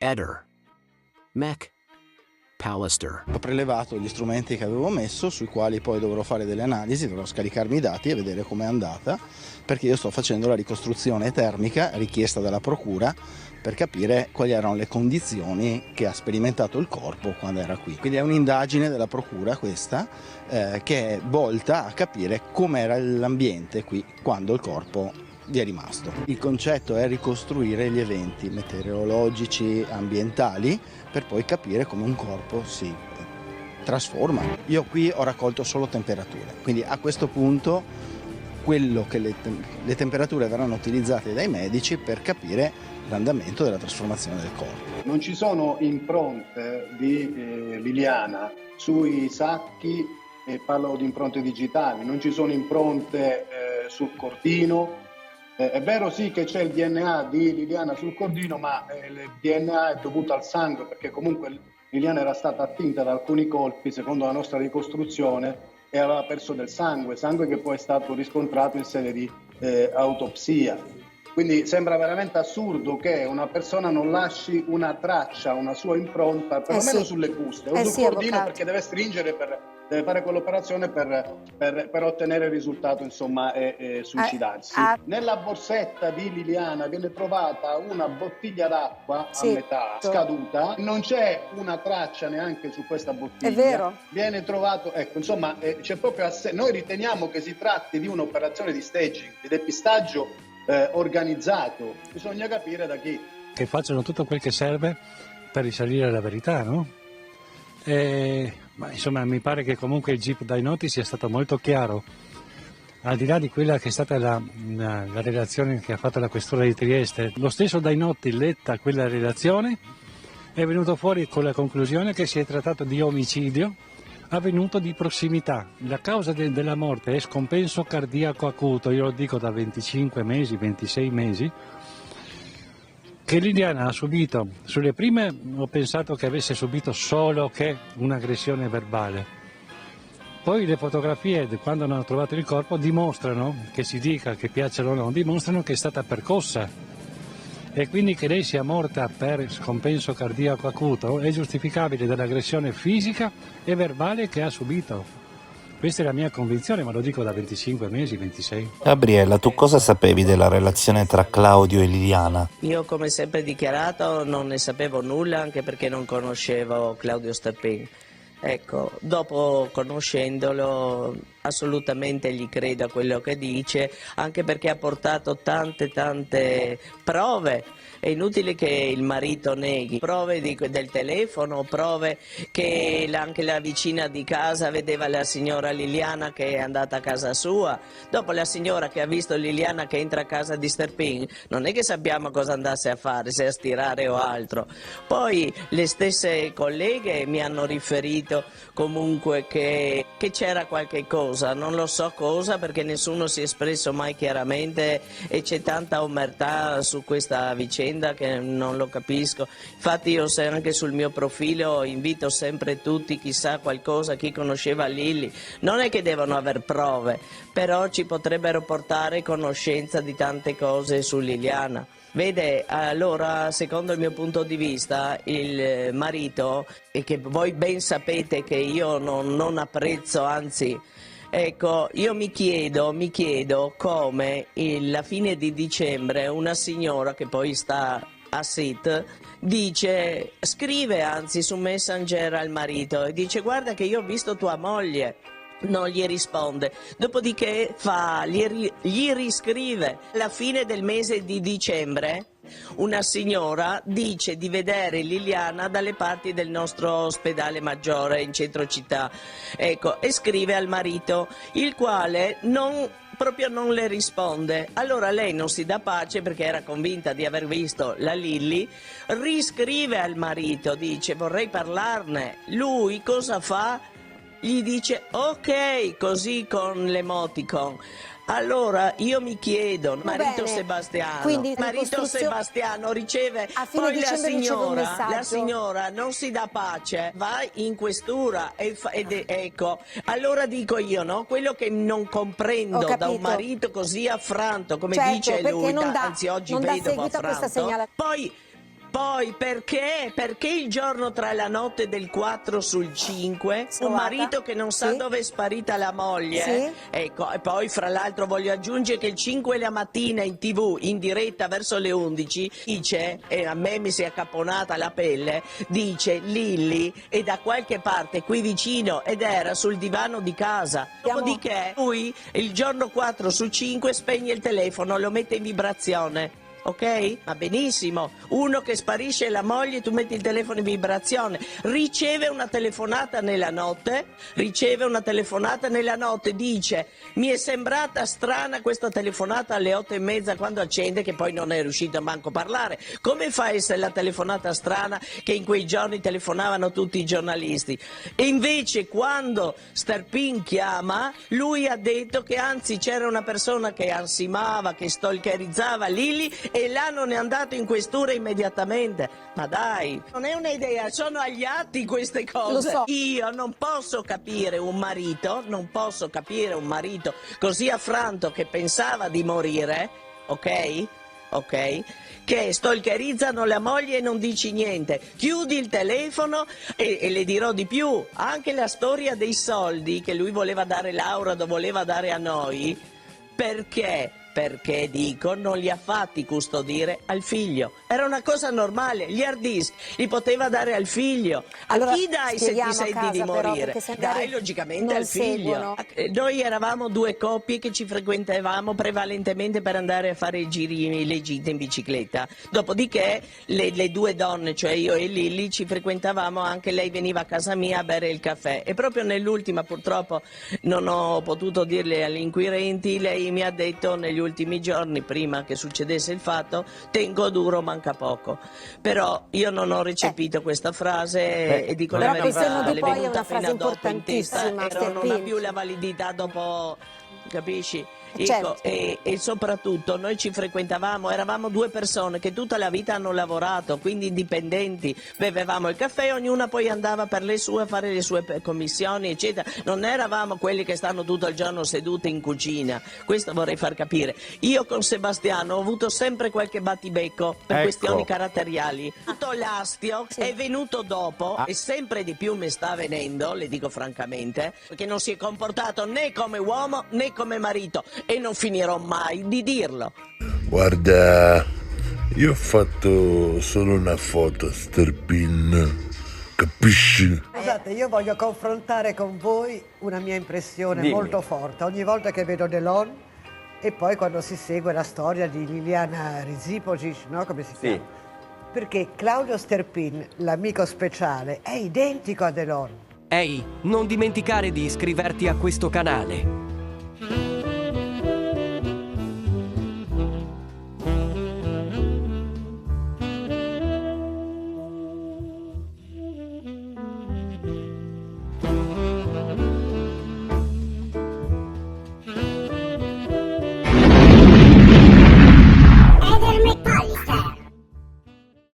Eder, Mech, Pallister. Ho prelevato gli strumenti che avevo messo, sui quali poi dovrò fare delle analisi, dovrò scaricarmi i dati e vedere com'è andata, perché io sto facendo la ricostruzione termica richiesta dalla procura per capire quali erano le condizioni che ha sperimentato il corpo quando era qui. Quindi è un'indagine della procura questa, che è volta a capire com'era l'ambiente qui quando il corpo vi è rimasto. Il concetto è ricostruire gli eventi meteorologici, ambientali, per poi capire come un corpo si trasforma. Io qui ho raccolto solo temperature, quindi a questo punto quello che le temperature verranno utilizzate dai medici per capire l'andamento della trasformazione del corpo. Non ci sono impronte di Liliana sui sacchi, parlo di impronte digitali, non ci sono impronte sul cordino. È vero sì che c'è il DNA di Liliana sul cordino, ma il DNA è dovuto al sangue, perché comunque Liliana era stata attinta da alcuni colpi, secondo la nostra ricostruzione, e aveva perso del sangue che poi è stato riscontrato in sede di autopsia. Quindi sembra veramente assurdo che una persona non lasci una traccia, una sua impronta, perlomeno sulle buste o sul cordino, avvocato, perché deve stringere, deve fare quell'operazione per ottenere il risultato, insomma, e suicidarsi. Nella borsetta di Liliana viene trovata una bottiglia d'acqua a metà, scaduta, non c'è una traccia neanche su questa bottiglia. È vero. Viene trovato, ecco, insomma, c'è proprio noi riteniamo che si tratti di un'operazione di staging, di depistaggio organizzato. Bisogna capire da chi. Che facciano tutto quel che serve per risalire alla verità, no? Ma insomma, mi pare che comunque il GIP Dainotti sia stato molto chiaro, al di là di quella che è stata la relazione che ha fatto la questura di Trieste. Lo stesso Dainotti, letta quella relazione, è venuto fuori con la conclusione che si è trattato di omicidio avvenuto di prossimità. La causa della morte è scompenso cardiaco acuto, io lo dico da 25 mesi, 26 mesi, che Liliana ha subito. Sulle prime ho pensato che avesse subito solo che un'aggressione verbale. Poi le fotografie, quando hanno trovato il corpo, dimostrano, che si dica che piacciono o no, dimostrano che è stata percossa. E quindi che lei sia morta per scompenso cardiaco acuto è giustificabile dall'aggressione fisica e verbale che ha subito. Questa è la mia convinzione, ma lo dico da 25 mesi, 26. Gabriella, tu cosa sapevi della relazione tra Claudio e Liliana? Io, come sempre dichiarato, non ne sapevo nulla, anche perché non conoscevo Claudio Sterpin. Ecco, dopo conoscendolo assolutamente gli credo a quello che dice, anche perché ha portato tante prove. È inutile che il marito neghi prove del telefono, prove che anche la vicina di casa vedeva la signora Liliana che è andata a casa sua. Dopo la signora che ha visto Liliana che entra a casa di Sterpin, non è che sappiamo cosa andasse a fare, se a stirare o altro. Poi le stesse colleghe mi hanno riferito comunque che c'era qualche cosa, non lo so cosa, perché nessuno si è espresso mai chiaramente e c'è tanta omertà su questa vicenda che non lo capisco. Infatti io anche sul mio profilo invito sempre tutti, chi sa qualcosa, chi conosceva Lilli, non è che devono aver prove, però ci potrebbero portare conoscenza di tante cose su Liliana. Vede, allora, secondo il mio punto di vista, il marito, e che voi ben sapete che io non apprezzo, anzi, ecco, io mi chiedo come la fine di dicembre una signora che poi sta a SIT scrive anzi su Messenger al marito e dice: guarda che io ho visto tua moglie. Non gli risponde, dopodiché gli riscrive. Alla fine del mese di dicembre una signora dice di vedere Liliana dalle parti del nostro ospedale maggiore in centro città, ecco, e scrive al marito, il quale proprio non le risponde. Allora lei non si dà pace perché era convinta di aver visto la Lilli, riscrive al marito, dice vorrei parlarne. Lui cosa fa? Gli dice ok, così con l'emoticon. Allora io mi chiedo, marito Sebastiano riceve, poi la signora non si dà pace, va in questura ed ecco, allora dico io, no, quello che non comprendo da un marito così affranto, come dice lui, anzi oggi vedo affranto, poi Poi perché? Perché il giorno tra la notte del 4 sul 5, un marito che non sa dove è sparita la moglie, ecco, e poi fra l'altro voglio aggiungere che il 5 la mattina in TV, in diretta verso le 11, dice, e a me mi si è accapponata la pelle, dice Lilli è da qualche parte qui vicino ed era sul divano di casa. Dopodiché lui il giorno 4 su 5 spegne il telefono, lo mette in vibrazione. Ok? Va benissimo. Uno che sparisce la moglie, tu metti il telefono in vibrazione, riceve una telefonata nella notte, dice mi è sembrata strana questa telefonata alle 8:30 quando accende, che poi non è riuscito a manco parlare. Come fa a essere la telefonata strana che in quei giorni telefonavano tutti i giornalisti? E invece quando Sterpin chiama, lui ha detto che anzi c'era una persona che ansimava, che stalkerizzava Lilli, e là non è andato in questura immediatamente. Ma dai, non è un'idea, sono agli atti queste cose. Lo so. Io non posso capire un marito così affranto che pensava di morire, ok? Che stalkerizzano la moglie e non dici niente. Chiudi il telefono e le dirò di più, anche la storia dei soldi che lui voleva dare Laura, voleva dare a noi, perché dico non li ha fatti custodire al figlio. Era una cosa normale, gli hard disk li poteva dare al figlio. Allora, a chi dai se ti senti di morire? Dai logicamente al figlio. Noi eravamo due coppie che ci frequentavamo prevalentemente per andare a fare i giri, le gite in bicicletta. Dopodiché le due donne, cioè io e Lilli, ci frequentavamo anche, lei veniva a casa mia a bere il caffè. E proprio nell'ultima, purtroppo non ho potuto dirle agli inquirenti, lei mi ha detto negli ultimi giorni, prima che succedesse il fatto, tengo duro manca poco. Però io non ho recepito questa frase e dico la verità, le è venuta appena dopo in testa, non ha più la validità dopo, capisci? Ecco, e soprattutto noi ci frequentavamo, eravamo due persone che tutta la vita hanno lavorato, quindi indipendenti, bevevamo il caffè, ognuna poi andava per le sue a fare le sue commissioni eccetera, non eravamo quelli che stanno tutto il giorno seduti in cucina. Questo vorrei far capire. Io con Sebastiano ho avuto sempre qualche battibecco per questioni caratteriali. Tutto l'astio è venuto dopo e sempre di più mi sta venendo, le dico francamente, perché non si è comportato né come uomo né come marito. E non finirò mai di dirlo. Guarda, io ho fatto solo una foto a Sterpin, capisci? Scusate, io voglio confrontare con voi una mia impressione molto forte. Ogni volta che vedo Delon e poi quando si segue la storia di Liliana Rizipogic, no? Come si chiama? Perché Claudio Sterpin, l'amico speciale, è identico a Delon. Ehi, non dimenticare di iscriverti a questo canale.